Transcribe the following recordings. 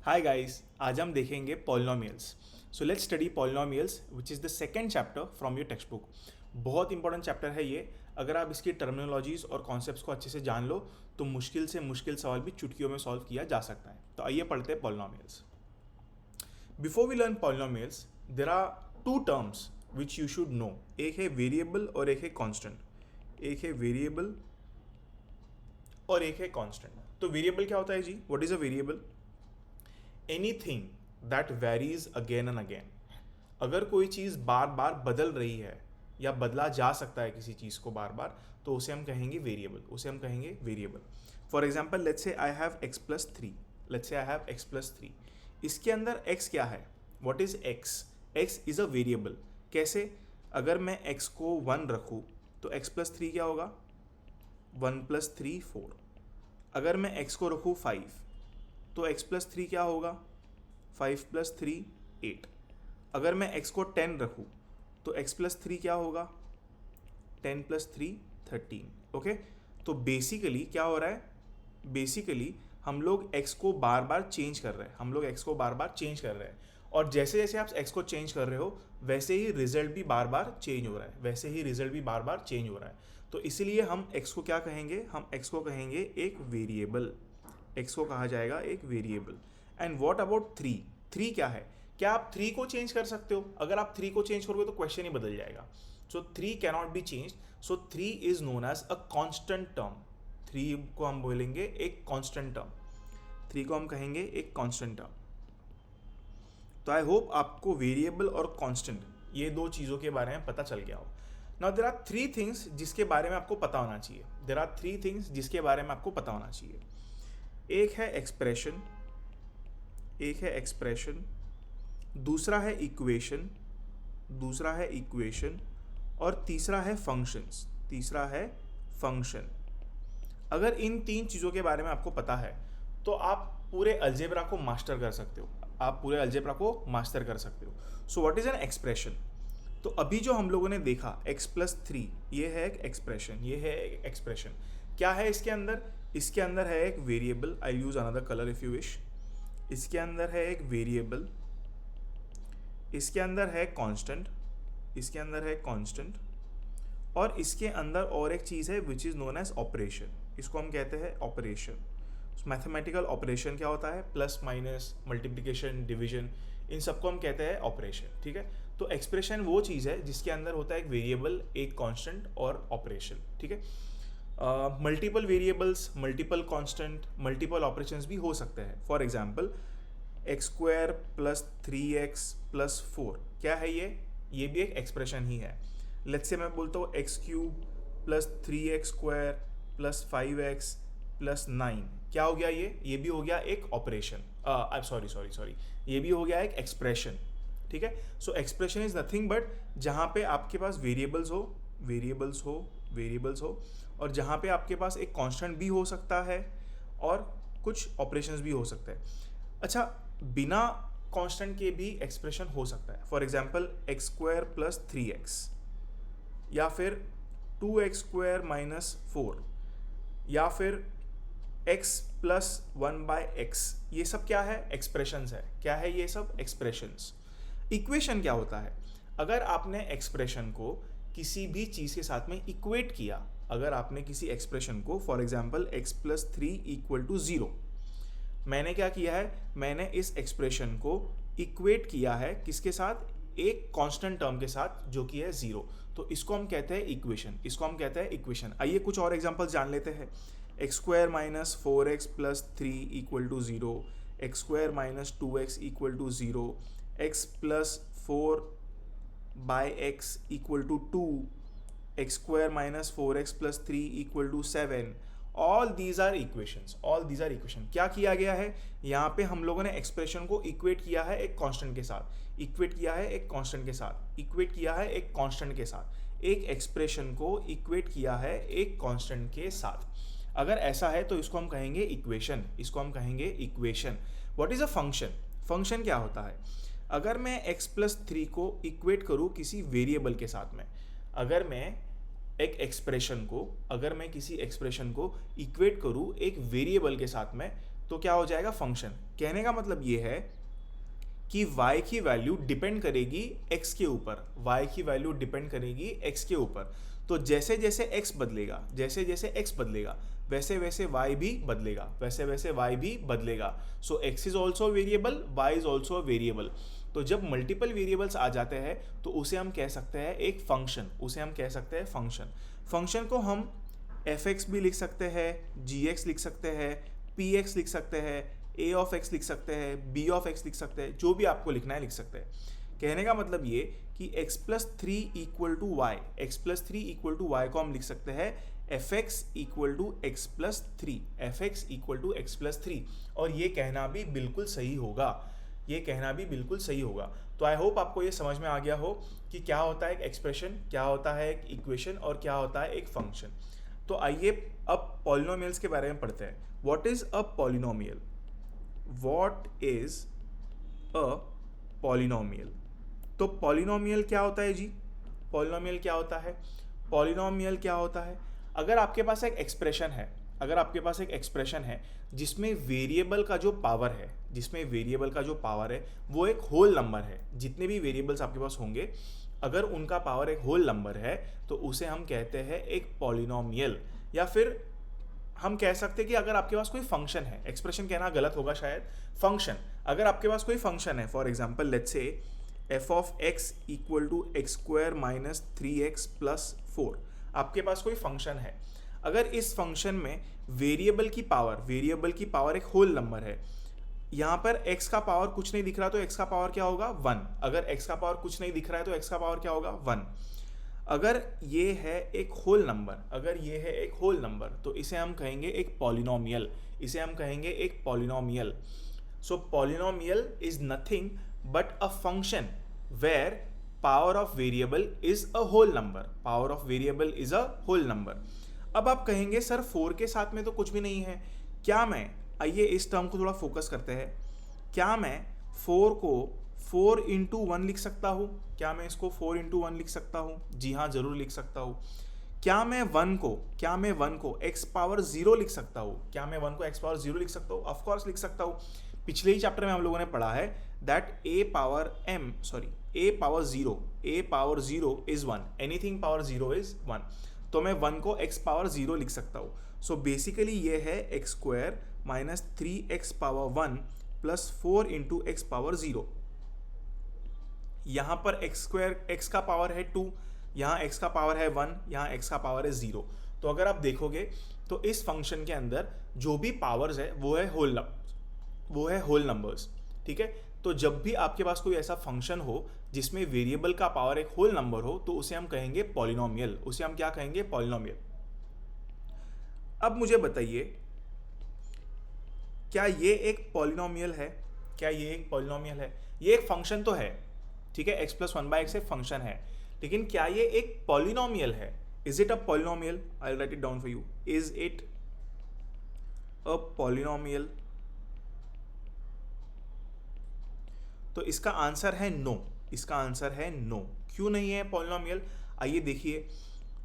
Hi guys, आज हम देखेंगे polynomials. So let's study polynomials which is the second chapter from your text book. बहुत important chapter है ये। अगर आप इसकी टर्मिनोलॉजीज और कॉन्सेप्ट्स को अच्छे से जान लो तो मुश्किल से मुश्किल सवाल भी चुटकियों में सॉल्व किया जा सकता है। तो आइए पढ़ते हैं polynomials. Before we learn polynomials there are two terms which you should know. एक है वेरिएबल और एक है कॉन्स्टेंट। एक है वेरिएबल और एक है कॉन्स्टेंट। तो वेरिएबल क्या होता है जी? What is a variable? Anything that varies again and again. अगर कोई चीज़ बार बार बदल रही है या बदला जा सकता है किसी चीज़ को बार बार, तो उसे हम कहेंगे वेरिएबल। उसे हम कहेंगे वेरिएबल। फॉर एग्जाम्पल, लेट्स से I have x plus three. Let's say I have x plus three. इसके अंदर x क्या है? What is x? x is a variable. कैसे? अगर मैं x को 1 रखूँ तो x प्लस थ्री क्या होगा? 1 प्लस थ्री 4। अगर मैं x को रखूँ 5 तो x प्लस थ्री क्या होगा? 5 प्लस थ्री 8। अगर मैं x को 10 रखूँ तो x प्लस थ्री क्या होगा? 10 प्लस थ्री 13। ओके, तो बेसिकली क्या हो रहा है? बेसिकली हम लोग x को बार बार चेंज कर रहे हैं। हम लोग x को बार बार चेंज कर रहे हैं, और जैसे जैसे आप x को चेंज कर रहे हो वैसे ही रिजल्ट भी बार बार चेंज हो रहा है। वैसे ही रिजल्ट भी बार बार चेंज हो रहा है। तो इसीलिए हम x को क्या कहेंगे? हम x को कहेंगे एक वेरिएबल। x को कहा जाएगा एक variable. And what about three? Three क्या है? क्या आप थ्री को चेंज कर सकते हो? अगर आप थ्री को चेंज करोगे तो क्वेश्चन ही बदल जाएगा। So three cannot be change. So three is known as a constant term. Three को हम बोलेंगे एक कॉन्स्टेंट टर्म। थ्री को हम कहेंगे एक कॉन्स्टेंट टर्म। तो आई होप आपको वेरिएबल और कॉन्स्टेंट ये दो चीज़ों के बारे में पता चल गया हो। Now there are three things जिसके बारे में आपको पता होना चाहिए। देर आर थ्री थिंग्स जिसके बारे में आपको पता होना चाहिए। एक है एक्सप्रेशन, एक है एक्सप्रेशन, दूसरा है इक्वेशन, दूसरा है इक्वेशन, और तीसरा है फंक्शंस। तीसरा है फंक्शन। अगर इन तीन चीज़ों के बारे में आपको पता है तो आप पूरे अलजेब्रा को मास्टर कर सकते हो। आप पूरे अलजेब्रा को मास्टर कर सकते हो। So what is an expression? तो अभी जो हम लोगों ने देखा x प्लस थ्री, ये है एक एक्सप्रेशन। ये है एक एक्सप्रेशन। क्या है इसके अंदर? इसके अंदर है एक variable. I use another colour if you wish. इसके अंदर है एक वेरिएबल, इसके अंदर है कांस्टेंट, इसके अंदर है कांस्टेंट, और इसके अंदर और एक चीज़ है which is known as operation. इसको हम कहते हैं ऑपरेशन। मैथमेटिकल ऑपरेशन क्या होता है? प्लस माइनस, मल्टीप्लिकेशन, डिवीजन, इन सबको हम कहते हैं ऑपरेशन। ठीक है, तो एक्सप्रेशन वो चीज़ है जिसके अंदर होता है एक वेरिएबल, एक कांस्टेंट और ऑपरेशन। ठीक है, multiple variables, multiple constant, multiple operations भी हो सकते हैं। For example, x square plus three x plus four, क्या है ये भी एक एक्सप्रेशन ही है। लेट्स से मैं बोलता हूँ x cube plus three x square plus five x plus nine, क्या हो गया ये भी हो गया एक ऑपरेशन। सॉरी, ये भी हो गया एक एक्सप्रेशन। ठीक है, सो एक्सप्रेशन इज नथिंग बट जहाँ पे आपके पास वेरिएबल्स हो, और जहाँ पे आपके पास एक कांस्टेंट भी हो सकता है और कुछ ऑपरेशंस भी हो सकते हैं। अच्छा, बिना कांस्टेंट के भी एक्सप्रेशन हो सकता है। For example, x square plus three x, या फिर two x square minus four, या फिर x plus one by x. ये सब क्या है? एक्सप्रेशंस है। क्या है ये सब? एक्सप्रेशंस। इक्वेशन क्या होता है? अगर आपने एक्सप्रेशन को किसी भी चीज़ के साथ में इक्वेट किया, अगर आपने किसी एक्सप्रेशन को, for example x plus three equal to zero, मैंने क्या किया है? मैंने इस एक्सप्रेशन को इक्वेट किया है किसके साथ? एक कांस्टेंट टर्म के साथ, जो कि है ज़ीरो। तो इसको हम कहते हैं इक्वेशन। इसको हम कहते हैं इक्वेशन। आइए कुछ और एग्जांपल्स जान लेते हैं। X square minus four x plus three equal to zero, x square minus two x equal to zero, x plus four by x equal to two, x square minus four x plus three equal to seven. All these are equations. All these are equation. क्या किया गया है यहाँ पे? हम लोगों ने expression को इक्वेट किया है एक कांस्टेंट के साथ, इक्वेट किया है एक कांस्टेंट के साथ, इक्वेट किया है एक कांस्टेंट के साथ। एक एक्सप्रेशन को इक्वेट किया है एक कांस्टेंट के साथ। अगर ऐसा है तो इसको हम कहेंगे इक्वेशन। इसको हम कहेंगे equation. What is a function? Function क्या होता है? अगर मैं x प्लस थ्री को इक्वेट करूँ किसी वेरिएबल के साथ में, अगर मैं एक एक्सप्रेशन को, अगर मैं किसी एक्सप्रेशन को इक्वेट करूँ एक वेरिएबल के साथ में, तो क्या हो जाएगा फंक्शन। कहने का मतलब ये है कि y की वैल्यू डिपेंड करेगी x के ऊपर, y की वैल्यू डिपेंड करेगी x के ऊपर। तो जैसे जैसे x बदलेगा, जैसे जैसे x बदलेगा, वैसे वैसे y भी बदलेगा, वैसे वैसे y भी बदलेगा। सो x is also variable, y is also variable. तो जब मल्टीपल वेरिएबल्स आ जाते हैं तो उसे हम कह सकते हैं एक फंक्शन, उसे हम कह सकते हैं फंक्शन। फंक्शन को हम f(x) भी लिख सकते हैं, g(x) लिख सकते हैं, p(x) लिख सकते हैं, a of x लिख सकते हैं, b of x लिख सकते हैं, जो भी आपको लिखना है लिख सकते हैं। कहने का मतलब ये कि x plus three equal to Y, x plus three equal to Y को हम लिख सकते हैं f(x) equal to x plus three, f(x) equal to x plus three. और ये कहना भी बिल्कुल सही होगा, ये कहना भी बिल्कुल सही होगा। तो आई होप आपको ये समझ में आ गया हो कि क्या होता है एक एक्सप्रेशन, क्या होता है एक इक्वेशन और क्या होता है एक फंक्शन। तो आइए अब पॉलिनोमियल्स के बारे में पढ़ते हैं। What is a polynomial? What is a polynomial? तो पॉलिनोमियल क्या होता है जी? पॉलिनोमियल क्या होता है? पॉलिनोमियल क्या होता है? अगर आपके पास एक एक्सप्रेशन है, अगर आपके पास एक एक्सप्रेशन है जिसमें वेरिएबल का जो पावर है, जिसमें वेरिएबल का जो पावर है वो एक होल नंबर है, जितने भी वेरिएबल्स आपके पास होंगे अगर उनका पावर एक होल नंबर है तो उसे हम कहते हैं एक पॉलिनोमियल। या फिर हम कह सकते हैं कि अगर आपके पास कोई फंक्शन है, एक्सप्रेशन कहना गलत होगा शायद, फंक्शन, अगर आपके पास कोई फंक्शन है, for example let's say f of x equal to x square minus three x plus four, आपके पास कोई फंक्शन है। अगर इस फंक्शन में वेरिएबल की पावर एक होल नंबर है, यहाँ पर x का पावर कुछ नहीं दिख रहा तो x का पावर क्या होगा 1। अगर x का पावर कुछ नहीं दिख रहा है तो x का पावर क्या होगा 1। अगर ये है एक होल नंबर, अगर ये है एक होल नंबर तो इसे हम कहेंगे एक पॉलिनोमियल, इसे हम कहेंगे एक polynomial. So polynomial is nothing but a function where power of variable is a whole number, power of variable is a whole number. अब आप कहेंगे सर 4 के साथ में तो कुछ भी नहीं है, क्या मैं, आइए इस टर्म को थोड़ा फोकस करते हैं, क्या मैं 4 को 4 इंटू 1 लिख सकता हूँ? क्या मैं इसको 4 इंटू 1 लिख सकता हूँ? जी हाँ, जरूर लिख सकता हूँ। क्या मैं 1 को x पावर 0 लिख सकता हूँ? क्या मैं 1 को x पावर 0 लिख सकता हूँ? ऑफ कोर्स लिख सकता हूँ। पिछले ही चैप्टर में हम लोगों ने पढ़ा है that a power 0 is 1, anything power 0 is 1। तो मैं 1 को x पावर 0 लिख सकता हूँ। सो बेसिकली ये है x square minus three x power 1 plus 4 into x power 0। यहाँ पर एक्स स्क्वायर, एक्स का पावर है 2, यहाँ एक्स का पावर है 1, यहाँ एक्स का पावर है 0। तो अगर आप देखोगे तो इस फंक्शन के अंदर जो भी पावर्स है वो है होल नंबर्स, ठीक है। तो जब भी आपके पास कोई ऐसा फंक्शन हो जिसमें वेरिएबल का पावर एक होल नंबर हो तो उसे हम कहेंगे पॉलिनोमियल, उसे हम क्या कहेंगे? पॉलिनोमियल। अब मुझे बताइए क्या ये एक पॉलिनोमियल है? क्या ये एक पॉलिनोमियल है? ये एक फंक्शन तो है, ठीक है, x plus one by x एक फंक्शन है, लेकिन क्या ये एक पॉलिनोमियल है? Is it a polynomial? I will write it down for you. Is it a polynomial? तो इसका आंसर है नो, इसका आंसर है नो। क्यों नहीं है पॉलिनोमियल? आइए देखिए,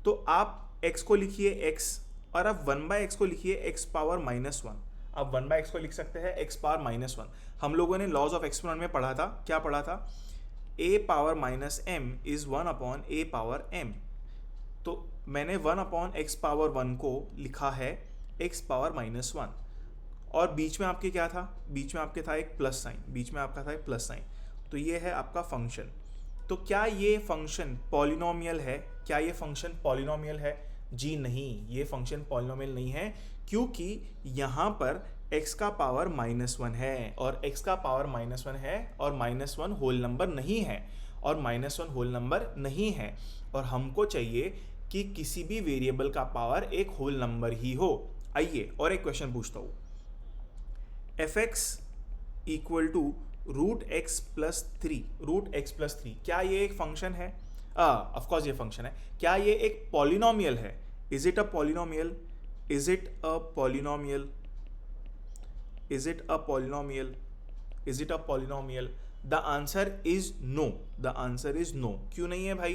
तो आप x को लिखिए x और आप 1/x को लिखिए x पावर माइनस 1। आप 1/x को लिख सकते हैं x पावर माइनस 1। हम लोगों ने लॉज ऑफ एक्सपोनेंट में पढ़ा था, क्या पढ़ा था? a power minus m is 1 upon a power m। तो मैंने 1 अपॉन x पावर 1 को लिखा है x पावर माइनस 1, और बीच में आपके क्या था? बीच में आपके था एक प्लस साइन, बीच में आपका था एक प्लस साइन। तो ये है आपका फंक्शन। तो क्या ये फंक्शन पॉलिनोमियल है? क्या ये फंक्शन पॉलिनोमियल है? जी नहीं, ये फंक्शन पॉलिनोमियल नहीं है, क्योंकि यहाँ पर x का पावर माइनस 1 है, और x का पावर माइनस 1 है, और माइनस 1 होल नंबर नहीं है, और माइनस 1 होल नंबर नहीं है, और हमको चाहिए कि किसी भी वेरिएबल का पावर एक होल नंबर ही हो। आइए और एक क्वेश्चन पूछता हूँ। fx equal to root x plus three, क्या ये एक फंक्शन है? ऑफकोर्स ये फंक्शन है। क्या ये एक पॉलिनोमियल है? Is it a polynomial? Is it a polynomial? Is it a polynomial? Is it a polynomial? The answer is no, the answer is no. क्यों नहीं है भाई?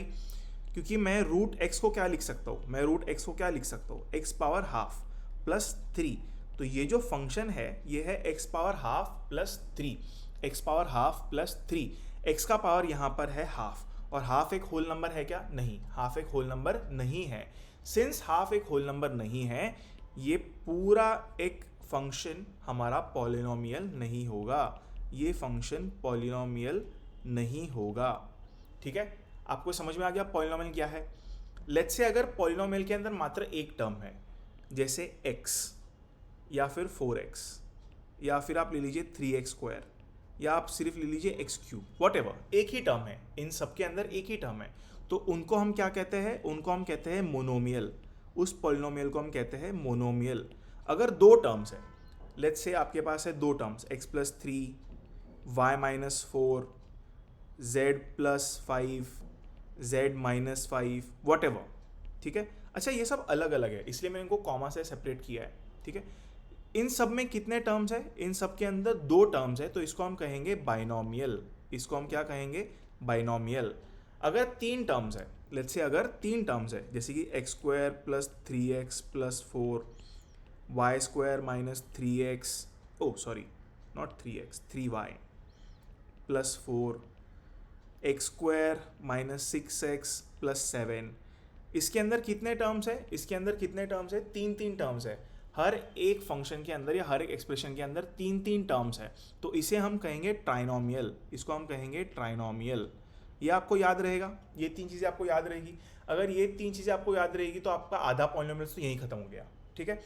क्योंकि मैं रूट एक्स को क्या लिख सकता हूँ? मैं रूट एक्स को क्या लिख सकता हूँ? X power half plus 3। तो ये जो फंक्शन है ये है x power half plus three, x power half plus three, x का पावर यहाँ पर है हाफ, और हाफ एक होल नंबर है क्या? नहीं, हाफ एक होल नंबर नहीं है। सिंस हाफ एक होल नंबर नहीं है, ये पूरा एक फंक्शन हमारा पॉलिनोमियल नहीं होगा, ये फंक्शन पॉलिनोमियल नहीं होगा। ठीक है, आपको समझ में आ गया पॉलिनोमियल क्या है? लेट्स से अगर पॉलिनोमियल के अंदर मात्र एक टर्म है, जैसे x या फिर 4x या फिर आप ले लीजिए 3x² या आप सिर्फ ले लीजिए x³ व्हाटएवर, एक ही टर्म है, इन सब के अंदर एक ही टर्म है, तो उनको हम क्या कहते हैं? उनको हम कहते हैं मोनोमियल। उस पॉलिनोमियल को हम कहते हैं मोनोमियल। अगर दो टर्म्स है, लेट्स से आपके पास है दो terms x+3 y-4 z+5 z-5 whatever, ठीक है। अच्छा, ये सब अलग अलग है इसलिए मैंने इनको कॉमा से सेपरेट किया है, ठीक है। इन सब में कितने टर्म्स है? इन सब के अंदर दो टर्म्स है, तो इसको हम कहेंगे बाइनोमियल। इसको हम क्या कहेंगे? बाइनोमियल। अगर तीन टर्म्स है, लेट्स से अगर तीन टर्म्स है, जैसे कि x² + 3x + 4 y² - 3x, not 3x, 3y + 4 x² - 6x + 7, इसके अंदर कितने टर्म्स है? इसके अंदर कितने टर्म्स है? तीन तीन टर्म्स है। हर एक फंक्शन के अंदर या हर एक एक्सप्रेशन के अंदर तीन तीन टर्म्स है, तो इसे हम कहेंगे ट्राइनोमियल। इसको हम कहेंगे ट्राइनोमियल। ये आपको याद रहेगा, ये तीन चीज़ें आपको याद रहेगी। अगर ये तीन चीज़ें आपको याद रहेगी तो आपका आधा पॉलिनोमियल्स तो यहीं खत्म हो गया, ठीक है।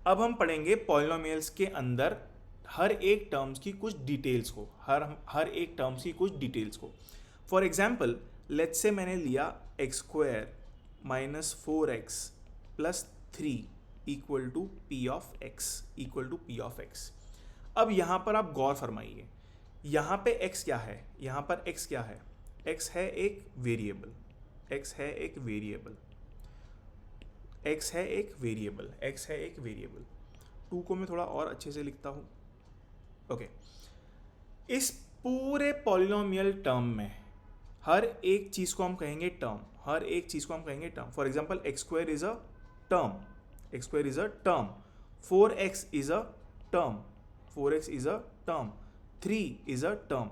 अब हम पढ़ेंगे पॉलिनोमियल्स के अंदर हर एक टर्म्स की कुछ डिटेल्स को, हर एक टर्म्स की कुछ डिटेल्स को। फॉर एग्जाम्पल, लेट्स से मैंने लिया x² - 4x + 3 = p(x). अब यहाँ पर आप गौर फरमाइए, यहाँ पे x क्या है? यहाँ पर x क्या है? x है एक वेरिएबल, x है एक वेरिएबल, x है एक वेरिएबल, x है एक वेरिएबल। 2 को मैं थोड़ा और अच्छे से लिखता हूँ। ओके, इस पूरे पॉलिनोमियल टर्म में हर एक चीज़ को हम कहेंगे टर्म, हर एक चीज़ को हम कहेंगे term. For example, x² is a term, x² is a term, 4x is a term, 4x is a term, 3 is a term.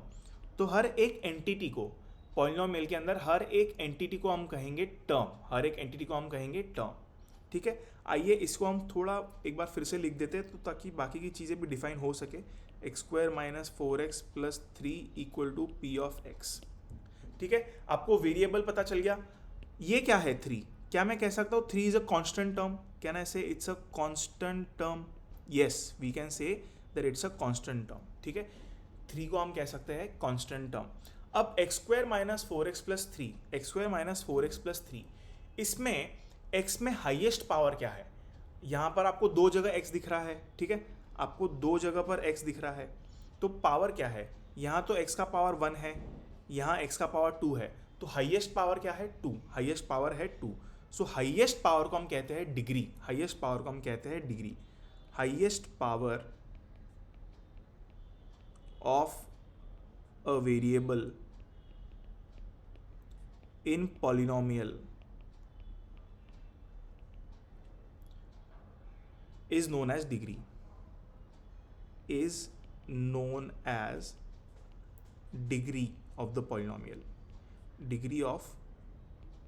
तो हर एक एंटिटी को, पॉलिनोमियल के अंदर हर एक एंटिटी को हम कहेंगे टर्म, हर एक एंटिटी को हम कहेंगे टर्म, ठीक है। आइए इसको हम थोड़ा एक बार फिर से लिख देते हैं, तो ताकि बाकी की चीज़ें भी डिफाइन हो सके। x² - 4x + 3 = p(x), ठीक है। आपको वेरिएबल पता चल गया। ये क्या है? 3। क्या मैं कह सकता हूँ 3 is a constant term? Can I say it's a constant term? Yes, we can say that it's a constant term, ठीक है। 3 को हम कह सकते हैं कांस्टेंट टर्म। अब x² - 4x + 3, x² - 4x + 3, इसमें x में हाईएस्ट पावर क्या है? यहाँ पर आपको दो जगह x दिख रहा है, ठीक है। आपको दो जगह पर x दिख रहा है, तो पावर क्या है? यहाँ तो x का पावर 1 है, यहाँ x का पावर 2 है, तो हाईएस्ट पावर क्या है? 2, हाईएस्ट पावर है 2। सो हाईएस्ट पावर को हम कहते हैं डिग्री, हाईएस्ट पावर को हम कहते हैं degree. Highest power of a variable in polynomial is known as degree, is known as degree of the polynomial, degree of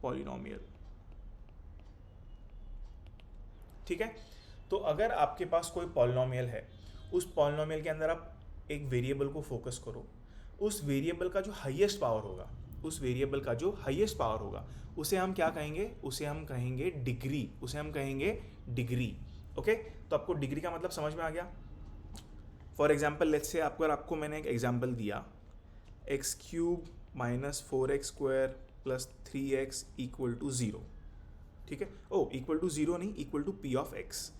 polynomial, ठीक है। तो अगर आपके पास कोई पॉलिनोमियल है, उस पॉलिनोमियल के अंदर आप एक वेरिएबल को फोकस करो, उस वेरिएबल का जो हाईएस्ट पावर होगा, उस वेरिएबल का जो हाईएस्ट पावर होगा, उसे हम क्या कहेंगे? उसे हम कहेंगे डिग्री, उसे हम कहेंगे डिग्री। ओके, तो आपको डिग्री का मतलब समझ में आ गया। फॉर एग्जाम्पल, लेट्स से आपको मैंने एक एग्जाम्पल दिया, x³ - 4x² + 3x = 0, ठीक है। इक्वल टू 0 नहीं, इक्वल टू p(x),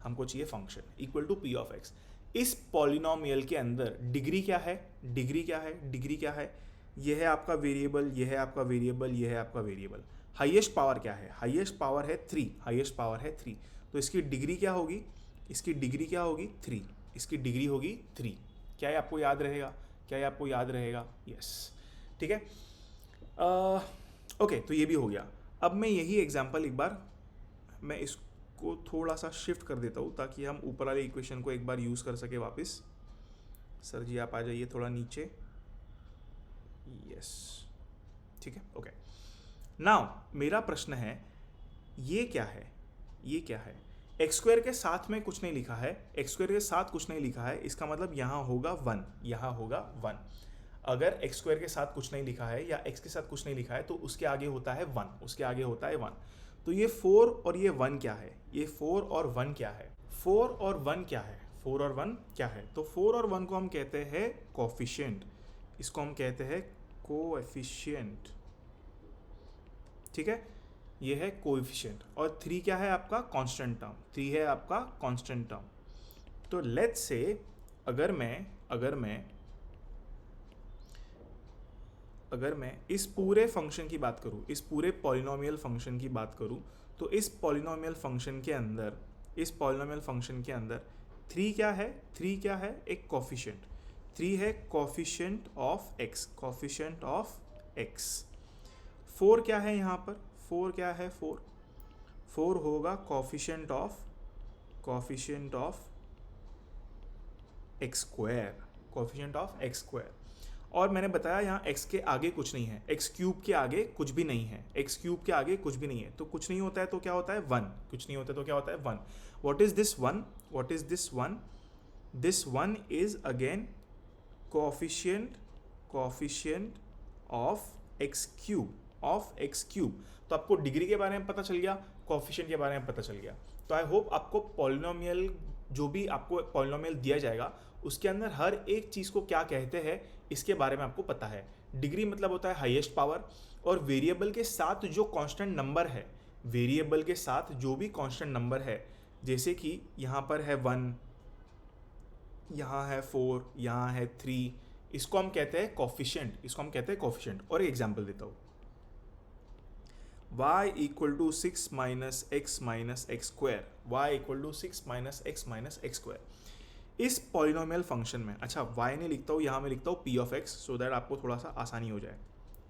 हमको चाहिए फंक्शन इक्वल टू p(x). इस पॉलिनोमियल के अंदर डिग्री क्या है? डिग्री क्या है? डिग्री क्या है? यह है आपका वेरिएबल, यह है आपका वेरिएबल, यह है आपका वेरिएबल। हाईएस्ट पावर क्या है? हाईएस्ट पावर है 3, हाईएस्ट पावर है 3, तो इसकी डिग्री क्या होगी? इसकी डिग्री क्या होगी? 3, इसकी डिग्री होगी 3। क्या ये आपको याद रहेगा? क्या ये आपको याद रहेगा? यस, ठीक है। ओके, तो ये भी हो गया। अब मैं यही एग्जाम्पल एक बार मैं को थोड़ा सा शिफ्ट कर देता हूँ ताकि हम ऊपर वाले इक्वेशन को एक बार यूज़ कर सके वापस। सर जी आप आ जाइए थोड़ा नीचे, यस ठीक है ओके। नाउ मेरा प्रश्न है ये क्या है, ये क्या है? एक्स स्क्वायर के साथ में कुछ नहीं लिखा है, एक्स स्क्वायर के साथ कुछ नहीं लिखा है, इसका मतलब यहाँ होगा 1, यहाँ होगा 1। अगर एक्स स्क्वायर के साथ कुछ नहीं लिखा है या एक्स के साथ कुछ नहीं लिखा है तो उसके आगे होता है 1, उसके आगे होता है 1। तो ये 4 और ये 1 क्या है? ये 4 और 1 क्या है? 4 और 1 क्या है? 4 और 1 क्या है? तो 4 और 1 को हम कहते हैं कोफिशिएंट, इसको हम कहते हैं कोएफिशिएंट, ठीक है, ये है कोएफिशिएंट। और 3 क्या है आपका? कांस्टेंट टर्म, 3 है आपका कांस्टेंट टर्म। तो लेट्स से अगर मैं इस पूरे फंक्शन की बात करूं, इस पूरे पॉलिनोमियल फंक्शन की बात करूं, तो इस पॉलिनोमियल फंक्शन के अंदर 3 क्या है? 3 क्या है? एक कोफिशिएंट, 3 है coefficient of x, coefficient of x। 4 क्या है यहाँ पर? 4 क्या है? 4 होगा coefficient of x square, coefficient of x square. और मैंने बताया यहाँ x के आगे कुछ नहीं है, x क्यूब के आगे कुछ भी नहीं है, x क्यूब के आगे कुछ भी नहीं है। तो कुछ नहीं होता है तो क्या होता है? 1, कुछ नहीं होता है तो क्या होता है? 1। What is this 1? What is this 1? This 1 is again coefficient of x cube, तो आपको डिग्री के बारे में पता चल गया, कोफिशिएंट के बारे में पता चल गया। तो आई होप आपको पॉलिनोमियल, जो भी आपको पॉलिनोमियल दिया जाएगा उसके अंदर हर एक चीज़ को क्या कहते हैं इसके बारे में आपको पता है। डिग्री मतलब होता है हाईएस्ट पावर, और वेरिएबल के साथ जो कांस्टेंट नंबर है, वेरिएबल के साथ जो भी कांस्टेंट नंबर है, जैसे कि यहाँ पर है 1, यहाँ है 4, यहाँ है 3, इसको हम कहते हैं कोफिशिएंट। और एक एग्जाम्पल देता हूँ, y equal to 6 minus x minus x square, Y equal to 6 minus x square. इस पॉलिनोमियल फंक्शन में, अच्छा y नहीं लिखता हूँ, यहाँ मैं लिखता हूँ p of x, so that आपको थोड़ा सा आसानी हो जाए।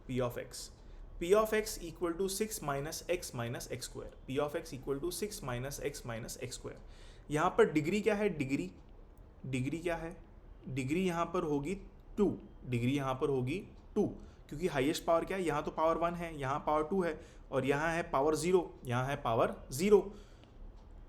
p of x equal to 6 minus x square, p of x equal to 6 minus x square. यहाँ पर डिग्री क्या है? डिग्री क्या है? डिग्री यहाँ पर होगी 2, डिग्री यहाँ पर होगी 2, क्योंकि हाईएस्ट पावर क्या है? यहाँ तो पावर 1 है, यहाँ पावर 2 है, और यहाँ है पावर 0, यहाँ है पावर 0।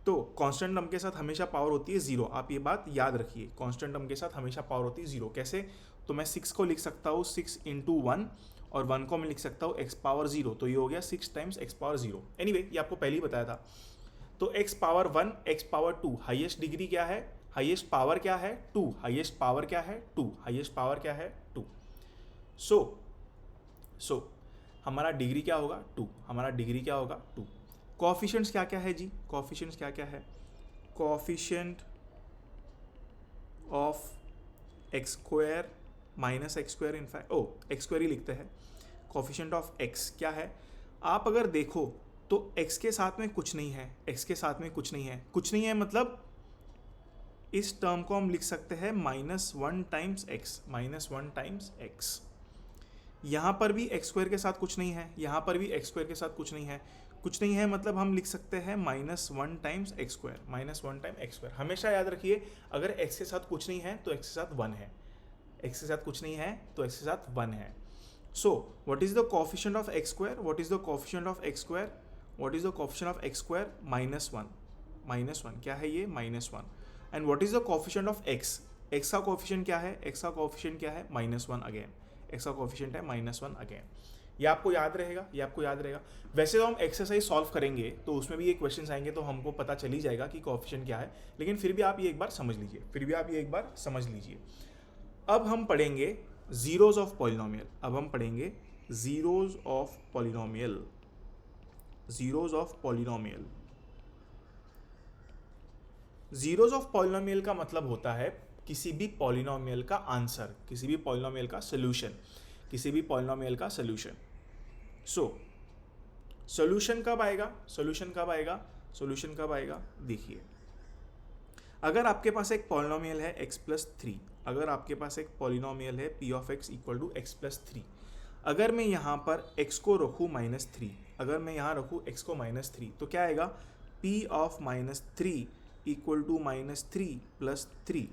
तो कांस्टेंट टर्म के साथ हमेशा पावर होती है 0, आप ये बात याद रखिए, कांस्टेंट टर्म के साथ हमेशा पावर होती है 0। कैसे? तो मैं 6 को लिख सकता हूँ 6 इंटू 1, और 1 को मैं लिख सकता हूँ x पावर 0, तो ये हो गया 6 टाइम्स x पावर 0। एनीवे ये आपको पहले ही बताया था। तो x power 1, x power 2, highest degree क्या है? हाईएस्ट पावर क्या है? 2, हाईएस्ट पावर क्या है? 2, हाईएस्ट पावर क्या है? 2। सो हमारा डिग्री क्या होगा? 2, हमारा डिग्री क्या होगा? 2। कोफिशिएंट्स क्या क्या है जी? कोफिशिएंट्स क्या क्या है? Coefficient of X square minus x square, in fact X square ही लिखते हैं। कोफिशिएंट ऑफ x क्या है? आप अगर देखो तो x के साथ में कुछ नहीं है, x के साथ में कुछ नहीं है, कुछ नहीं है मतलब इस टर्म को हम लिख सकते हैं -1 टाइम्स x। यहाँ पर भी एक्स स्क्वायर के साथ कुछ नहीं है, यहाँ पर भी एक्स स्क्वायर के साथ कुछ नहीं है, कुछ नहीं है मतलब हम लिख सकते हैं -1 times x square, -1 time x square. हमेशा याद रखिए, अगर एक्स के साथ कुछ नहीं है तो एक्स के साथ 1 है, एक्स के साथ कुछ नहीं है तो एक्स के साथ 1 है। So what is the coefficient of X square? What is the coefficient of X square? What is the coefficient of X square? -1 क्या है ये? -1। And what is the coefficient of x? X का coefficient क्या है? X का coefficient क्या है? -1 again, x का कोफिशिएंट है -1 अगेन। ये आपको याद रहेगा, वैसे तो हम एक्सरसाइज सॉल्व करेंगे तो उसमें भी ये क्वेश्चंस आएंगे तो हमको पता चल ही जाएगा कि कोफिशिएंट क्या है, लेकिन फिर भी आप ये एक बार समझ लीजिए, अब हम पढ़ेंगे zeros of polynomial, zeros of polynomial का मतलब होता है किसी भी पॉलिनोमियल का आंसर, किसी भी पॉलिनोमियल का सॉल्यूशन। सो सॉल्यूशन कब आएगा? देखिए, अगर आपके पास एक पॉलिनोमियल है x+3, अगर आपके पास एक पॉलिनोमियल है p of x equal to x+3, अगर मैं यहाँ पर x को रखूँ -3, अगर मैं यहाँ रखूँ x को -3, तो क्या आएगा? p of minus 3 equal to minus 3 plus 3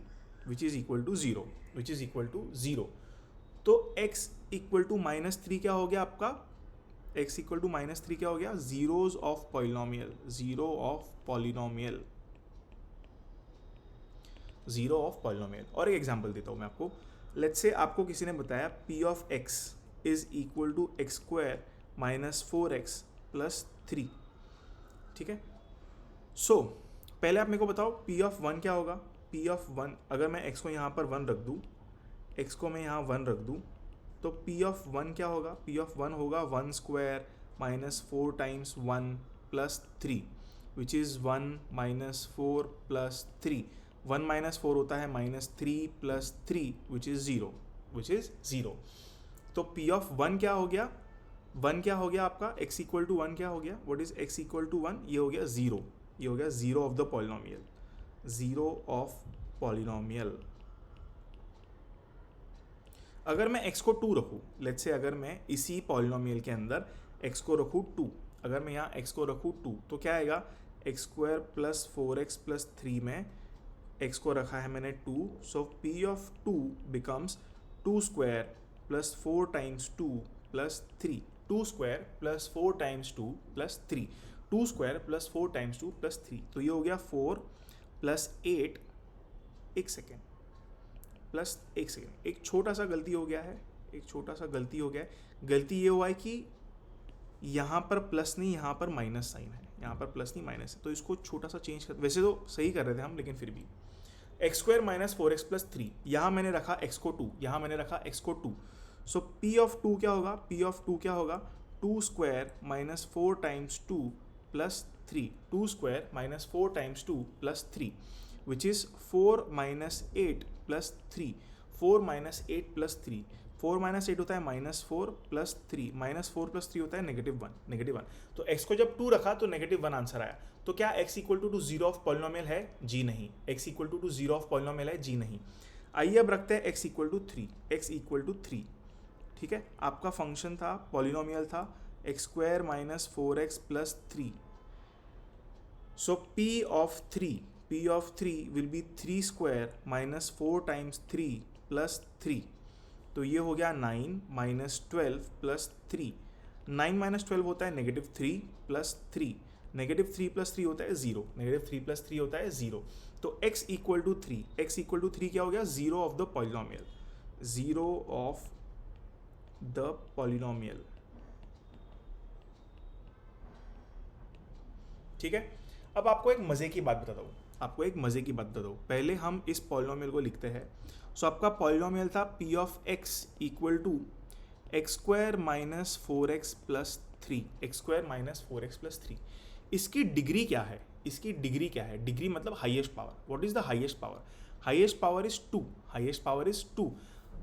which is equal to 0, which is equal to 0. तो x इक्वल टू माइनस 3 क्या हो गया आपका, x इक्वल टू माइनस 3 क्या हो गया, zeros of polynomial, zero of polynomial, zero of polynomial. और एक एग्जांपल देता हूँ मैं आपको. लेट्स से आपको किसी ने बताया p of x is equal to x square minus 4x plus 3. ठीक है. सो पहले आप मेरे को बताओ p ऑफ 1 क्या होगा. p ऑफ 1, अगर मैं x को यहाँ पर 1 रख दूँ, x को मैं यहाँ 1 रख दूँ, तो p ऑफ 1 क्या होगा, p ऑफ 1 होगा 1 square minus 4 times 1 plus 3 which is 1 minus 4 plus 3. 1 minus 4 होता है minus 3 plus 3 which is 0, which is 0. तो p ऑफ 1 क्या हो गया, 1 क्या हो गया आपका, x इक्वल टू 1 क्या हो गया, what is x equal to 1, ये हो गया 0, ये हो गया 0 of the polynomial, 0 of polynomial. अगर मैं x को 2 रखूँ, लेट्स से अगर मैं इसी पॉलिनोमियल के अंदर x को रखूँ 2, अगर मैं यहाँ x को रखूँ 2 तो क्या आएगा, x square plus 4x plus 3 में x को रखा है मैंने 2, सो p of 2 becomes 2 square plus 4 times 2 plus 3, 2 square plus 4 times 2 plus 3, 2 square plus 4 times 2 plus 3. तो ये हो गया 4 प्लस 8, एक सेकेंड प्लस एक सेकेंड, एक छोटा सा गलती हो गया है, एक छोटा सा गलती हो गया है. गलती ये हुआ है कि यहाँ पर प्लस नहीं, यहाँ पर माइनस साइन है, यहाँ पर प्लस नहीं माइनस है, तो इसको छोटा सा चेंज कर, वैसे तो सही कर रहे थे हम लेकिन फिर भी. X square minus 4x plus 3, यहाँ मैंने रखा x को 2, यहाँ मैंने रखा x को 2, सो p ऑफ 2 क्या होगा, p ऑफ 2 क्या होगा, 2 square minus 4 times 2 plus 3, 2 square minus 4 times 2 plus 3 which is 4 minus 8 plus 3, 4 minus 8 plus 3, 4 minus 8 होता है माइनस 4 प्लस 3, माइनस 4 प्लस 3 होता है नेगेटिव 1, नेगेटिव 1. तो x को जब 2 रखा तो नेगेटिव 1 आंसर आया. तो क्या x equal to 0 of polynomial है, जी नहीं. x equal to 0 of polynomial है, जी नहीं. आइए अब रखते हैं x equal to 3, x equal to 3. ठीक है, आपका फंक्शन था, पॉलिनोमियल था x square minus 4x plus 3. So p of 3 will be 3 square minus 4 times 3 plus 3. तो ये हो गया 9 माइनस 12 प्लस 3. 9 माइनस 12 होता है नेगेटिव 3 प्लस 3, नेगेटिव 3 प्लस 3 होता है 0, नेगेटिव 3 प्लस 3 होता है 0. तो x equal to 3, x equal to 3 क्या हो गया, 0 of the polynomial, 0 of the polynomial. ठीक है. अब आपको एक मज़े की बात बताता हूँ, आपको एक मज़े की बात बताता हूँ. पहले हम इस पॉलिनोमियल को लिखते हैं. सो आपका पॉलिनोमियल था p of x equal to x square minus 4x plus 3, x square minus 4x plus 3. इसकी डिग्री क्या है, इसकी डिग्री क्या है, डिग्री मतलब highest power. What is the highest power, highest power is 2, highest power is 2.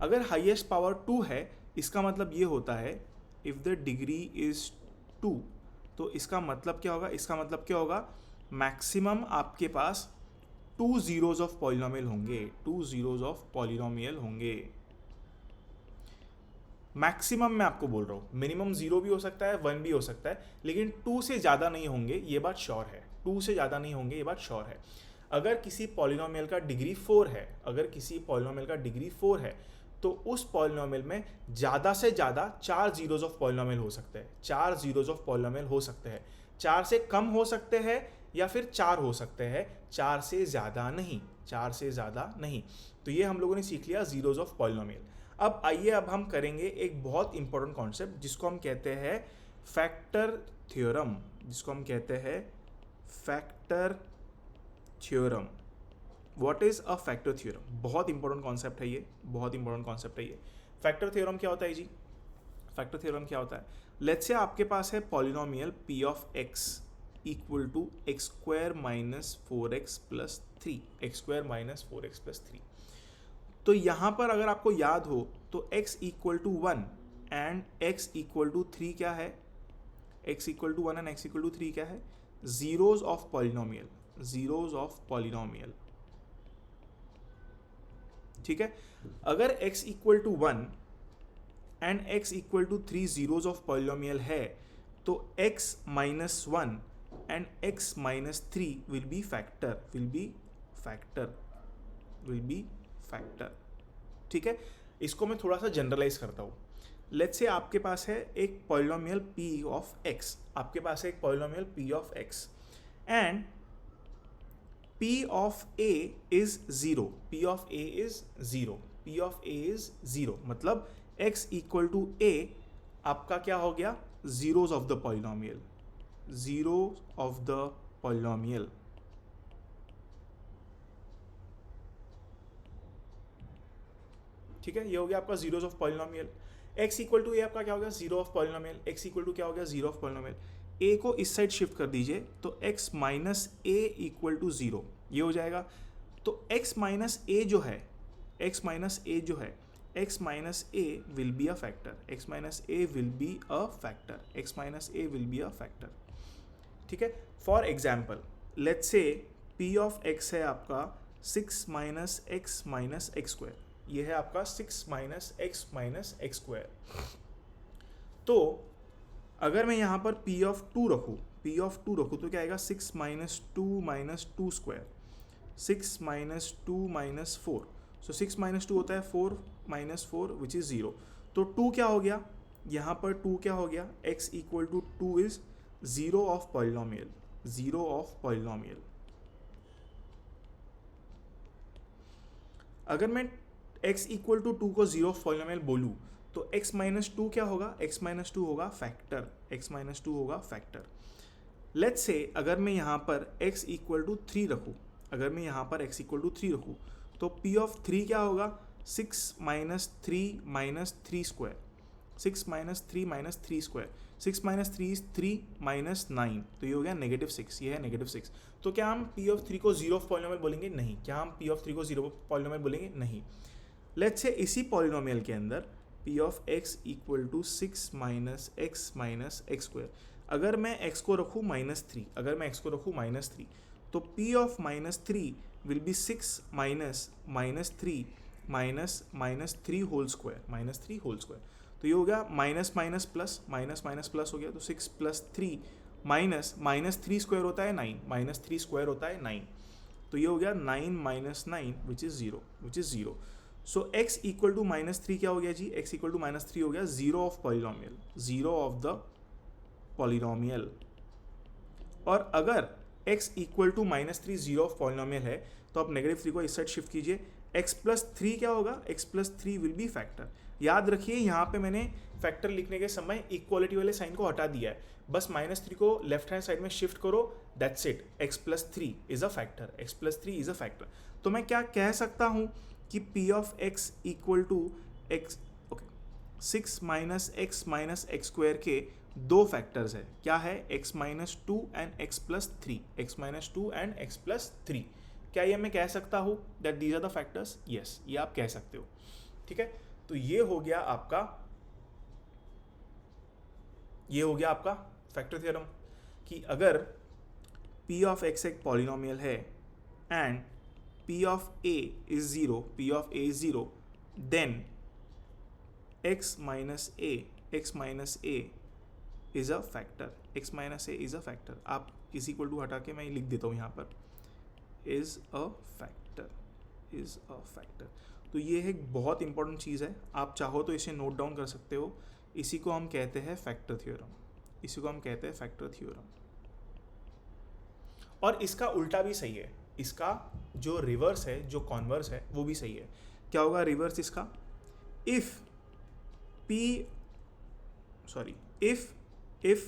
अगर highest power 2 है, इसका मतलब ये होता है इफ़ द डिग्री इज़ 2, तो इसका मतलब क्या होगा, इसका मतलब क्या होगा, मैक्सिमम आपके पास 2 जीरोज ऑफ पॉलिनोमियल होंगे, 2 जीरोज ऑफ पॉलिनोमियल होंगे. मैक्सिमम मैं आपको बोल रहा हूँ, मिनिमम 0 भी हो सकता है, 1 भी हो सकता है, लेकिन 2 से ज़्यादा नहीं होंगे, ये बात श्योर है. 2 से ज़्यादा नहीं होंगे, ये बात श्योर है. अगर किसी पॉलिनोमियल का डिग्री 4 है, अगर किसी पॉलिनोमियल का डिग्री 4 है, तो उस पॉलिनोमियल में ज़्यादा से ज़्यादा 4 जीरोज ऑफ पॉलिनोमियल हो सकते हैं, 4 जीरोज ऑफ पॉलिनोमियल हो सकते हैं. 4 से कम हो सकते हैं या फिर 4 हो सकते हैं, 4 से ज़्यादा नहीं, 4 से ज़्यादा नहीं. तो ये हम लोगों ने सीख लिया जीरोज ऑफ पॉलिनोमियल. अब आइए, अब हम करेंगे एक बहुत इंपॉर्टेंट कॉन्सेप्ट जिसको हम कहते हैं फैक्टर थ्योरम, जिसको हम कहते हैं factor theorem. What is a factor theorem, बहुत इंपॉर्टेंट कॉन्सेप्ट है ये, बहुत इंपॉर्टेंट कॉन्सेप्ट है ये. फैक्टर थ्योरम क्या होता है जी, फैक्टर थ्योरम क्या होता है. लेट्स से आपके पास है polynomial p of x equal to x square minus 4x plus 3, x square minus 4x plus 3. तो यहाँ पर अगर आपको याद हो तो x equal to 1 and x equal to 3 क्या है, x equal to 1 and x equal to 3 क्या है, zeros of polynomial, zeros of polynomial. ठीक है. अगर x equal to 1 and x equal to 3 zeros of polynomial है, तो x minus 1 and x minus 3 will be factor, ठीक है। इसको मैं थोड़ा सा जनरलाइज करता हूँ। लेट्स से आपके पास है एक पॉलिनोमियल p ऑफ x, आपके पास है एक polynomial p of x and p of a is 0, p of a is 0, p of a is 0, मतलब x equal to a आपका क्या हो गया, zeros of the polynomial, zeros of the polynomial। ठीक है, ये हो गया आपका zeros of polynomial. x equal to A आपका क्या हो गया, zero of polynomial, x equal to क्या हो गया, जीरो ऑफ पॉलिनोमियल। a को इस साइड शिफ्ट कर दीजिए तो x minus a equal to zero, ये हो जाएगा। तो x माइनस ए जो है, x माइनस ए जो है, x minus A will be a factor, x minus A will be a factor, x minus A will be a factor. ठीक है, फॉर एग्जाम्पल लेट्स से p ऑफ x है आपका 6 minus x minus x square, ये है आपका 6 minus x square. तो अगर मैं यहाँ पर p ऑफ 2 रखूँ, p ऑफ 2 रखूँ तो क्या आएगा, 6 minus two square, 6 minus 2 minus 4, सो 6 माइनस 2 होता है 4 माइनस 4 विच इज़ 0। तो 2 क्या हो गया, यहाँ पर 2 क्या हो गया, x equal to 2 is zero of polynomial, zero of polynomial. अगर मैं x इक्वल टू 2 को जीरो ऑफ पॉलिनोमियल बोलूँ तो x माइनस 2 क्या होगा, x माइनस 2 होगा फैक्टर, x माइनस 2 होगा फैक्टर। लेट्स से अगर मैं यहाँ पर x इक्वल टू 3 रखूँ, अगर मैं यहाँ पर x इक्वल टू 3 रखूँ तो p ऑफ 3 क्या होगा, 6 minus 3 minus 3 square, 6 minus 3 minus 3 square, 6 minus 3 is 3 minus 9, तो ये हो गया नेगेटिव 6, ये है नेगेटिव 6। तो क्या हम p ऑफ 3 को जीरो ऑफ पॉलिनोमियल बोलेंगे, नहीं। क्या हम p ऑफ 3 को जीरो ऑफ पॉलिनोमियल बोलेंगे, नहीं। लेट्स से इसी पॉलिनोमियल के अंदर p of x equal to 6 minus x square, अगर मैं x को रखूँ -3, अगर मैं x को रखूँ -3 तो p of -3 will be 6 minus -3 minus 3 whole square, तो ये हो गया माइनस माइनस प्लस हो गया, तो 6 प्लस 3 माइनस 3 स्क्वायर होता है 9, माइनस 3 स्क्वायर होता है 9, तो ये हो गया 9 minus 9 which is zero. So x equal to -3 क्या हो गया जी, x इक्वल टू -3 हो गया zero of polynomial, zero of the polynomial. और अगर x equal to -3 zero of polynomial है तो आप नेगेटिव 3 को इस साइड शिफ्ट कीजिए, x प्लस 3 क्या होगा, x plus 3 will be factor. याद रखिए यहाँ पे मैंने फैक्टर लिखने के समय इक्वालिटी वाले साइन को हटा दिया है, बस -3 को लेफ्ट हैंड साइड में शिफ्ट करो, that's it, x plus 3 is a factor, x plus 3 is a factor. तो मैं क्या कह सकता हूँ कि p of x equal to x, okay, 6 minus x square के दो फैक्टर्स है, क्या है, x minus 2 and x plus 3, x minus 2 and x plus 3। क्या ये मैं कह सकता हूँ that these are the factors, yes, ये आप कह सकते हो। ठीक है, तो ये हो गया आपका फैक्टर थ्योरम कि अगर p ऑफ x एक पॉलिनोमियल है and p of a is zero, then x minus a is a factor, x minus a is a factor. आप इस इक्वल टू हटा के मैं लिख देता हूँ यहाँ पर, इज अ फैक्टर। तो ये एक बहुत इंपॉर्टेंट चीज़ है, आप चाहो तो इसे नोट डाउन कर सकते हो। इसी को हम कहते हैं फैक्टर थ्योरम, और इसका उल्टा भी सही है, इसका जो रिवर्स है, जो कॉन्वर्स है, वो भी सही है। क्या होगा रिवर्स इसका, if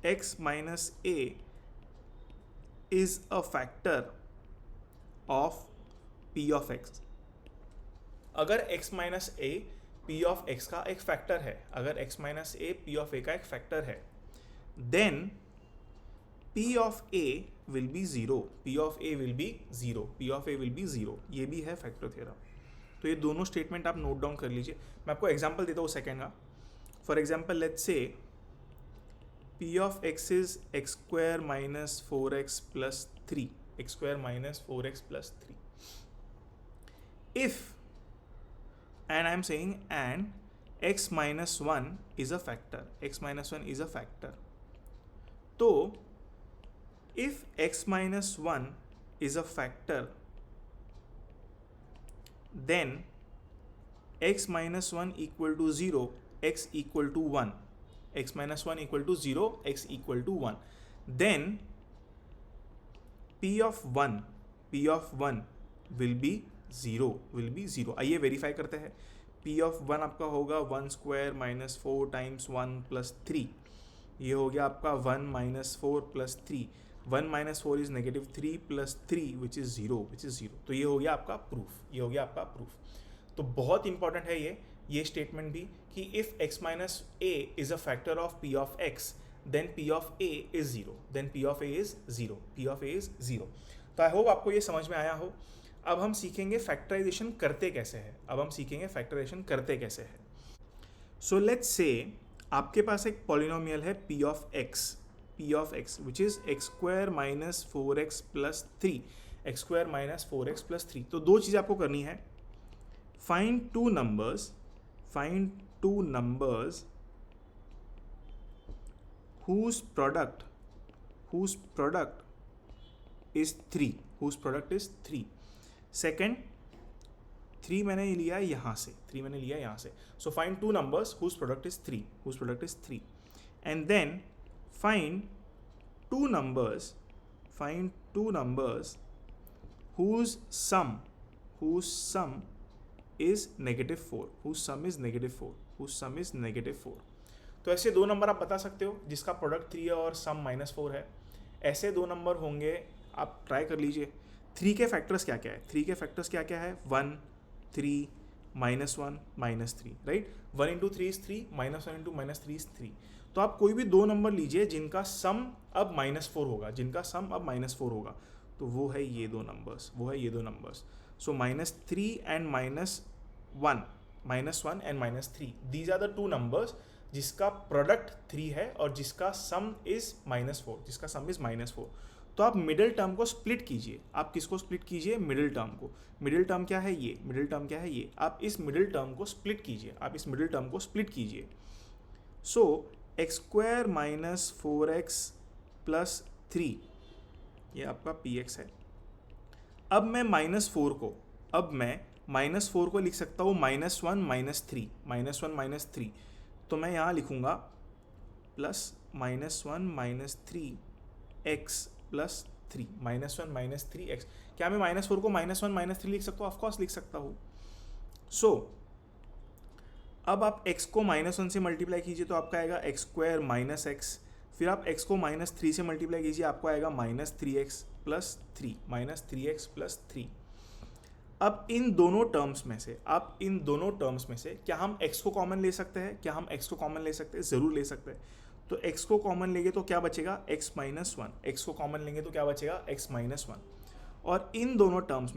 x minus a is a factor of p of x, अगर x minus a p of x का एक फैक्टर है, अगर x minus a p of a का एक फैक्टर है, then p of a will be zero, ये भी है फैक्टर थ्योरम। तो ये दोनों स्टेटमेंट आप नोट डाउन कर लीजिए। मैं आपको एग्जांपल देता हूँ सेकेंड का। फॉर एग्जांपल लेट्स से p of x is x square minus 4x plus 3, x square minus 4x plus 3। if and I am saying and x minus 1 is a factor, तो if x minus 1 is a factor, then x minus 1 equal to 0, x equal to 1, x minus 1 equal to 0, x equal to 1, then p of 1 will be 0. आइए verify करते हैं. p of 1 आपका होगा 1 square minus 4 times 1 plus 3. ये हो गया आपका 1 minus 4 plus 3. 1 minus 4 is negative 3 plus 3 which is zero. तो ये हो गया आपका प्रूफ. तो बहुत इंपॉर्टेंट है ये स्टेटमेंट भी कि if x minus a is a factor of p of x, then p of a is zero. तो आई होप आपको ये समझ में आया हो. अब हम सीखेंगे फैक्टराइजेशन करते कैसे हैं. सो लेट्स से आपके पास एक पॉलिनोमियल है p of x which is x square minus 4x plus 3. तो दो चीज़ आपको करनी है. find two numbers whose product is 3. Second, 3 मैंने लिया यहाँ से. So find two numbers whose product is 3. And then find two numbers whose sum is negative 4. तो ऐसे दो नंबर आप बता सकते हो जिसका प्रोडक्ट 3 है और सम -4 है. ऐसे दो नंबर होंगे, आप ट्राई कर लीजिए. 3 के फैक्टर्स क्या क्या है? 1, 3, -1, -3, right. 1 into 3 is 3, -1 into -3 is 3. तो आप कोई भी दो नंबर लीजिए जिनका सम अब -4 होगा, तो वो है ये दो numbers. So -3 and -1 and -3, these are the two numbers जिसका प्रोडक्ट 3 है और जिसका सम इज -4. तो आप मिडिल टर्म को स्प्लिट कीजिए. आप किसको स्प्लिट कीजिए? मिडिल टर्म को. मिडिल टर्म क्या है? ये. आप इस मिडिल टर्म को स्प्लिट कीजिए. So X square minus 4x plus 3, ये आपका px है. अब मैं -4 को लिख सकता हूँ -1 -3. तो मैं यहाँ लिखूँगा प्लस -1 3 x प्लस 3. -1 3 x. क्या मैं -4 को -1 3 लिख सकता हूँ? ऑफकोर्स लिख सकता हूँ. सो अब आप x को -1 से मल्टीप्लाई कीजिए तो आपका आएगा एक्स स्क्वायर माइनस एक्स. फिर आप x को -3 से मल्टीप्लाई कीजिए, आपको आएगा -3x प्लस 3. अब इन दोनों टर्म्स में से क्या हम x को कॉमन ले सकते हैं? ज़रूर ले सकते हैं. तो x को कॉमन लेंगे तो क्या बचेगा? x minus 1. और इन दोनों टर्म्स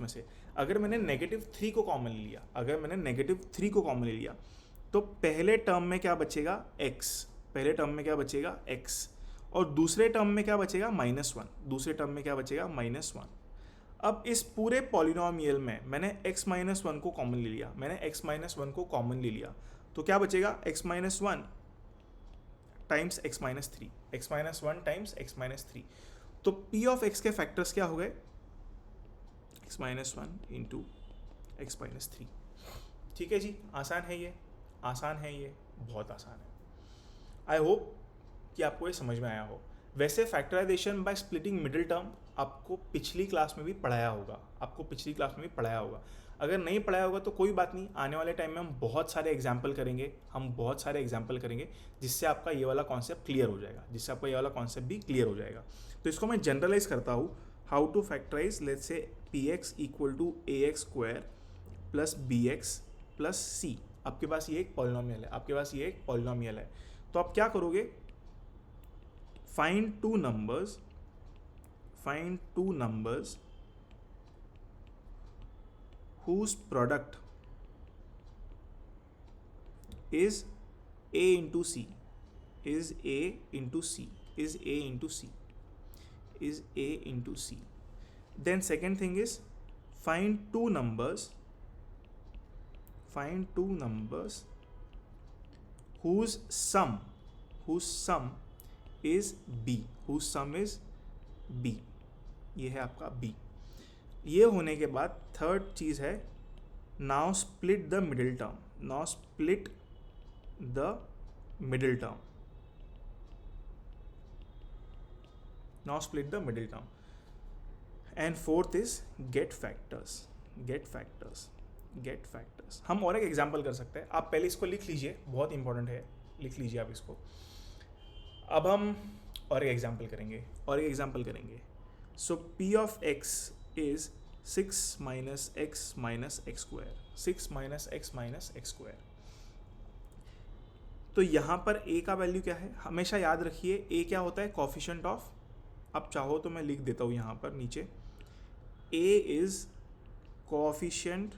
में से अगर मैंने -3 को कॉमन लिया, तो पहले टर्म में क्या बचेगा? x. और दूसरे टर्म में क्या बचेगा? -1. अब इस पूरे पॉलिनोमियल में मैंने x माइनस 1 को कॉमन ले लिया. तो क्या बचेगा? x minus 1 times x minus 3. तो p ऑफ x के फैक्टर्स क्या हो गए? x minus 1 into x minus 3. ठीक है जी. आसान है ये, बहुत आसान है. आई होप कि आपको ये समझ में आया हो. वैसे factorization by splitting middle term आपको पिछली क्लास में भी पढ़ाया होगा. अगर नहीं पढ़ाया होगा तो कोई बात नहीं, आने वाले टाइम में हम बहुत सारे एग्जाम्पल करेंगे जिससे आपका ये वाला कॉन्सेप्ट क्लियर हो जाएगा. तो इसको मैं जनरलाइज करता हूँ. How to factorize, let's say px equal to ax square plus bx plus c. आपके पास ये एक पॉलिनोमियल है. तो आप क्या करोगे? Find two numbers whose product is a into c. Then second thing is find two numbers whose sum is b, whose sum is b, ये है आपका b। ये होने के बाद थर्ड चीज़ है now split the middle term, now split the middle term, now split the middle term. And fourth is get factors, get factors, get factors. हम और एक एग्जाम्पल कर सकते हैं, आप पहले इसको लिख लीजिए, बहुत इंपॉर्टेंट है, लिख लीजिए आप इसको। अब हम और एक एग्जाम्पल करेंगे, और एक एग्जाम्पल करेंगे। सो p of x is 6 minus x minus x square, 6 minus x minus x square. तो यहाँ पर a का वैल्यू क्या है, हमेशा याद रखिए a क्या होता है, कॉफिशिएंट ऑफ, अब चाहो तो मैं लिख देता हूँ यहाँ पर नीचे, a is coefficient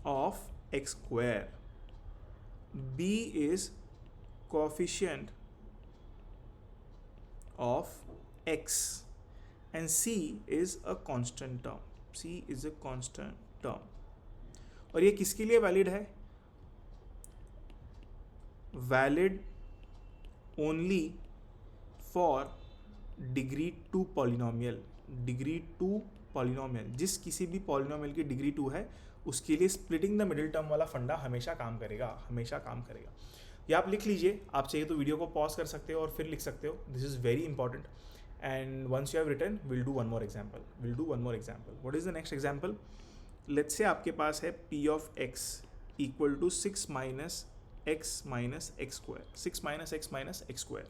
of x square, b is coefficient of x, and c is a constant term, c is a constant term। और ये किसके लिए वैलिड है, valid only for degree 2 polynomial, degree 2 polynomial, जिस किसी भी पॉलिनोमियल की degree 2 है उसके लिए स्प्लिटिंग द मिडिल टर्म वाला फंडा हमेशा काम करेगा, हमेशा काम करेगा। ये आप लिख लीजिए, आप चाहिए तो वीडियो को पॉज कर सकते हो और फिर लिख सकते हो, this is very important. And once you have written will do one more example, will do one more example. What is the next example, let's say आपके पास है p of x equal to 6 minus x minus x square, 6 minus x minus x square.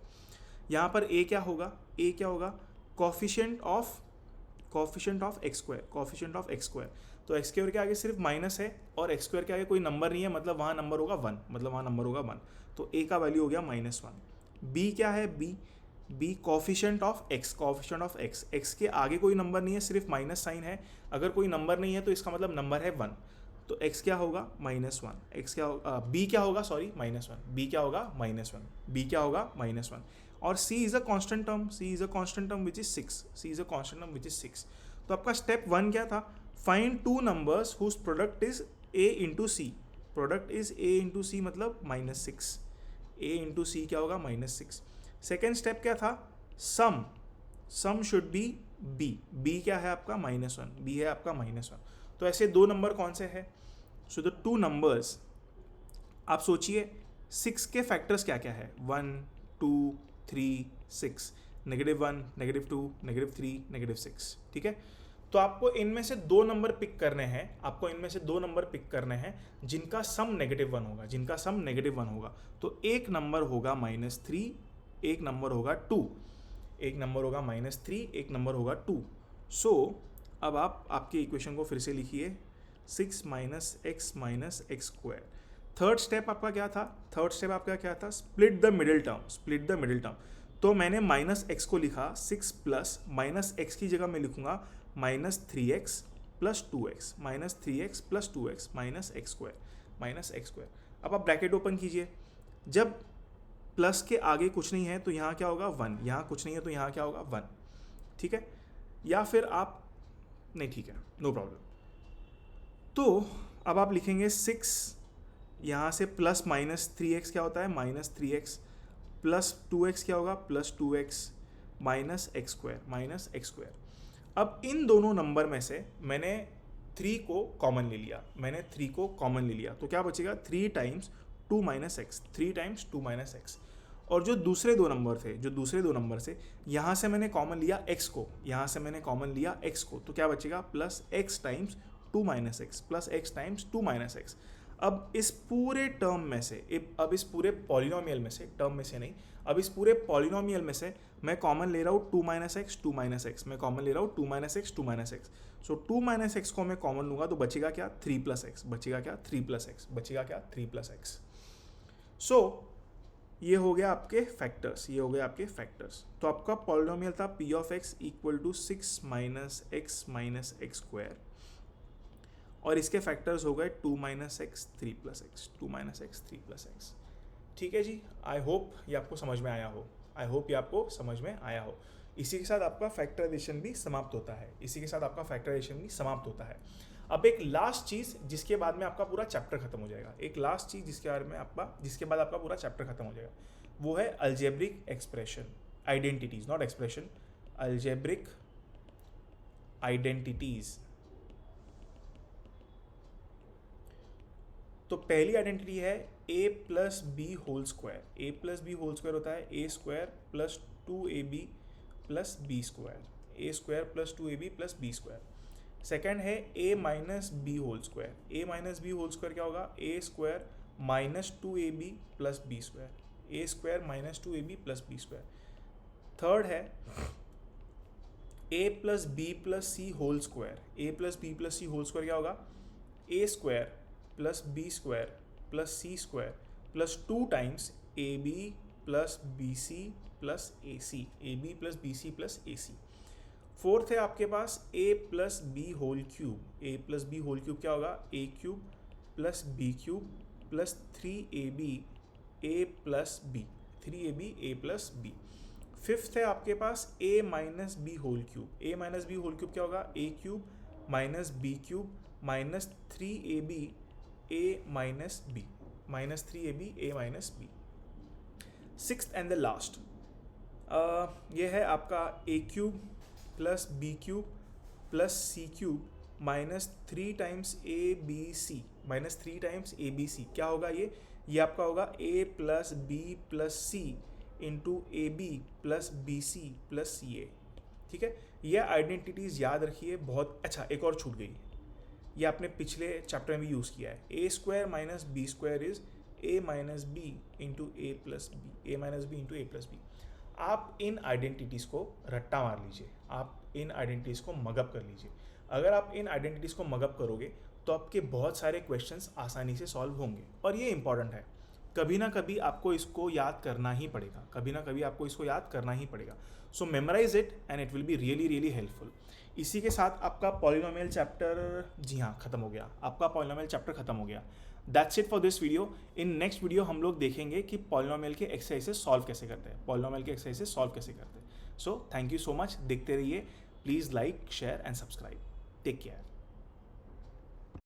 यहाँ पर a क्या होगा, a क्या होगा, coefficient of x square, coefficient of x square. तो x स्क्वायर के आगे सिर्फ माइनस है और x स्क्वायर के आगे कोई नंबर नहीं है, मतलब वहाँ नंबर होगा 1, मतलब वहाँ नंबर होगा 1। तो a का वैल्यू हो गया -1। b क्या है, b coefficient of x, coefficient of x, x के आगे कोई नंबर नहीं है, सिर्फ माइनस साइन है। अगर कोई नंबर नहीं है तो इसका मतलब नंबर है 1, तो x क्या होगा -1, x क्या होगा, b क्या होगा, सॉरी -1, b क्या होगा -1, b क्या होगा -1। और c is a constant term, c is a constant term which is 6, c is a constant term which is 6। तो आपका स्टेप 1 क्या था, find 2 numbers whose product is a into C, product is a into C मतलब -6, a into सी क्या होगा -6। Second step क्या था, sum should be b क्या है आपका -1, b है आपका -1। तो ऐसे 2 नंबर कौन से हैं, सो द 2 नंबर्स, आप सोचिए 6 के फैक्टर्स क्या क्या है, 1 2 3 6, -1 -2 -3 -6, ठीक है। तो आपको इनमें से 2 नंबर पिक करने हैं, आपको इनमें से 2 नंबर पिक करने हैं जिनका सम -1 होगा, जिनका सम -1 होगा। तो एक नंबर होगा -3, एक नंबर होगा 2, एक नंबर होगा -3, एक नंबर होगा 2। सो अब आप आपके इक्वेशन को फिर से लिखिए, 6 minus x square. Third step आपका क्या था, थर्ड स्टेप आपका क्या था, split the middle term, split the middle term. तो मैंने -x को लिखा 6 प्लस -x की जगह मैं लिखूंगा -3x plus 2x, -3x plus 2x -x square. अब आप ब्रैकेट ओपन कीजिए, जब प्लस के आगे कुछ नहीं है तो यहाँ क्या होगा 1, यहाँ कुछ नहीं है तो यहाँ क्या होगा 1, ठीक है। या फिर आप नहीं, ठीक है, नो प्रॉब्लम। तो अब आप लिखेंगे 6, यहाँ से प्लस -3x क्या होता है, -3x प्लस 2x क्या होगा, प्लस 2x -x स्क्वायर। अब इन दोनों नंबर में से मैंने 3 को कॉमन ले लिया, मैंने 3 को कॉमन ले लिया, तो क्या बचेगा 3 टाइम्स 2 - x, 3 टाइम्स 2 - x। और जो दूसरे 2 नंबर थे, जो दूसरे 2 नंबर से यहाँ से मैंने कॉमन लिया x को, यहाँ से मैंने कॉमन लिया x को, तो क्या बचेगा plus x times 2 - x, plus x times 2 - x। अब इस पूरे टर्म में से, अब इस पूरे पॉलिनोमियल में से, टर्म में से नहीं, अब इस पूरे पॉलिनोमियल में से मैं कॉमन ले रहा हूँ 2 - x, 2 - x, मैं कॉमन ले रहा हूँ 2 - x, 2 - x। सो 2 - x को मैं कॉमन लूँगा तो बचेगा क्या 3 + x, बचेगा क्या 3 + x, बचेगा क्या 3 + x। सो ये हो गया आपके फैक्टर्स, ये हो गया आपके फैक्टर्स। तो आपका पॉलिनोमियल था p of x equal to 6 minus x minus x square, और इसके फैक्टर्स हो गए 2 - x 3 + x, 2 - x 3 + x। ठीक है जी, आई होप ये आपको समझ में आया हो, आई होप ये आपको समझ में आया हो। इसी के साथ आपका फैक्टराइजेशन भी समाप्त होता है, इसी के साथ आपका फैक्टराइजेशन भी समाप्त होता है। अब एक लास्ट चीज़ जिसके बाद में आपका पूरा चैप्टर खत्म हो जाएगा, एक लास्ट चीज़ जिसके बाद में आपका पूरा चैप्टर खत्म हो जाएगा। वो है algebraic expression, identities, not expression, algebraic identities. तो पहली आइडेंटिटी है a plus B whole square. A plus B whole square होता है A square plus 2ab plus B square, A square plus 2ab plus B square. Second है a minus B whole square. A minus B whole square क्या होगा? A square minus 2ab plus B square, A square minus 2ab plus B square. Third है a plus B plus C whole square. A plus B plus C whole square क्या होगा? A square plus B square plus C square plus 2 times A B plus B C plus A C, A B plus B C plus A C. Fourth है आपके पास A plus B whole cube. A plus B whole cube क्या होगा? A cube plus B cube plus 3ab A plus B, 3ab A plus B. Fifth है आपके पास A minus B whole cube. A minus B whole cube क्या होगा? A cube minus B cube minus 3ab A minus B, minus 3ab A minus B. Sixth and the last ये है आपका A cube plus B cube plus C cube minus 3 times A B C, minus 3 times A B C. क्या होगा ये आपका होगा A plus B plus C into A B plus B C plus C A. ठीक है, ये identities याद रखिए बहुत। अच्छा, एक और छूट गई, ये आपने पिछले चैप्टर में भी यूज़ किया है। A square minus B square is A minus B into A plus B, A minus B into A plus B. आप इन आइडेंटिटीज़ को रट्टा मार लीजिए, आप इन आइडेंटिटीज़ को मगअप कर लीजिए। अगर आप इन आइडेंटिटीज़ को मगअप करोगे तो आपके बहुत सारे क्वेश्चंस आसानी से सॉल्व होंगे। और ये इंपॉर्टेंट है, कभी ना कभी आपको इसको याद करना ही पड़ेगा, कभी ना कभी आपको इसको याद करना ही पड़ेगा। So memorize it and it will be really really helpful. इसी के साथ आपका पॉलिनोमियल चैप्टर, जी हाँ, खत्म हो गया, आपका पॉलिनोमियल चैप्टर खत्म हो गया। That's it for this video. In next video हम लोग देखेंगे कि पॉलिनोमियल के एक्सरसाइजेस सॉल्व कैसे करते हैं, पॉलिनोमियल के एक्सरसाइजेस सॉल्व कैसे करते हैं। So thank you so much, देखते रहिए। Please like, share and subscribe. Take care.